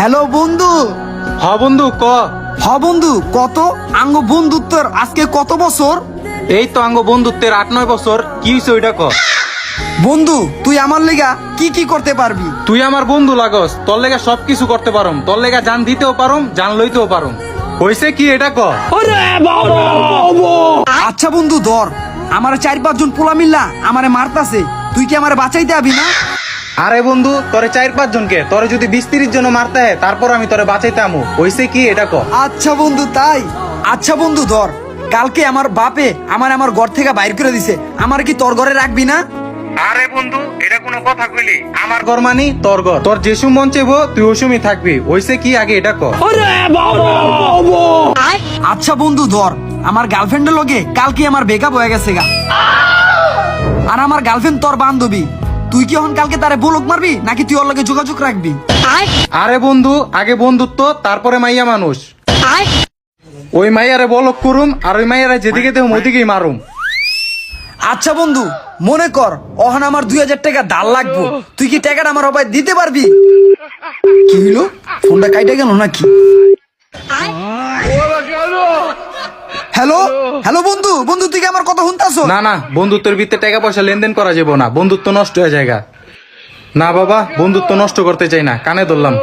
Hello বন্ধু। হ বন্ধু ক। বন্ধু কত আঙ্গ বন্ধুত্বের আজকে কত বছর? এই তো আঙ্গ বন্ধুত্বের 8-9 বছর। কি হইছে ওইটা ক। বন্ধু তুই আমার লেগা কি কি করতে পারবি? তুই আমার বন্ধু লাগস, তোর লেগা সবকিছু করতে পারম, তোর লেগা জান দিতেও পারম, জান লইতেও পারম। হইছে কি এটা ক। আচ্ছা বন্ধু ধর, আমার 4-5 জন পোলা মিল্লা আমারে মারতাছে, তুই কি আমারে বাঁচাইতে আবি না? আরে বন্ধু তোরে 4-5 জনকে, তোরে যদি 20-30 জন মারতে হয় তারপর আমি তোরে বাঁচাইতে আমু। হইছে কি এটা ক। আচ্ছা বন্ধু তাই। আচ্ছা বন্ধু ধর, কালকে আমার বাপে আমার ঘর থেকে বাইর করে দিছে, আমার কি তোর ঘরে রাখবি না? আরে বন্ধু এটা কোনো কথা কইলি? আমার ঘর মানি তোর ঘর, তোর যেসুম মন চাইবো তুই ওসুমই থাকবি। হইছে কি আগে এটা ক। আচ্ছা বন্ধু ধর, আমার গার্লফ্রেন্ডের লগে কালকে আমার ব্রেকআপ হয়ে গেছে গা, আর আমার গার্লফ্রেন্ড তোর বান্ধবী। তুই কি এখন কালকে তারে বলক মারবি নাকি তুই ওর লগে যোগাযোগ রাখবি? আরে বন্ধু আগে বন্ধুত্ব তারপরে মাইয়া মানুষ। ওই মাইয়ারে বলক করুম আর ওই মাইয়ারে যেদিকে দেহুম ওইদিকেই মারুম। আচ্ছা বন্ধু মনে কর ওখানে আমার 2000 টাকা ধার লাগবো, তুই কি টাকাটা আমার অবাই দিতে পারবি? কি হইলো, ফোনটা কাইটা গেল নাকি? হ্যালো হ্যালো বন্ধু, বন্ধু তুই কি আমার কথা শুনতাছো? না না, বন্ধুত্বের ভিতরে টাকা পয়সা লেনদেন করা যাবো না, বন্ধুত্ব নষ্ট হয়ে যায়। না বাবা, বন্ধুত্ব নষ্ট করতে চাই না, কানে ধরলাম।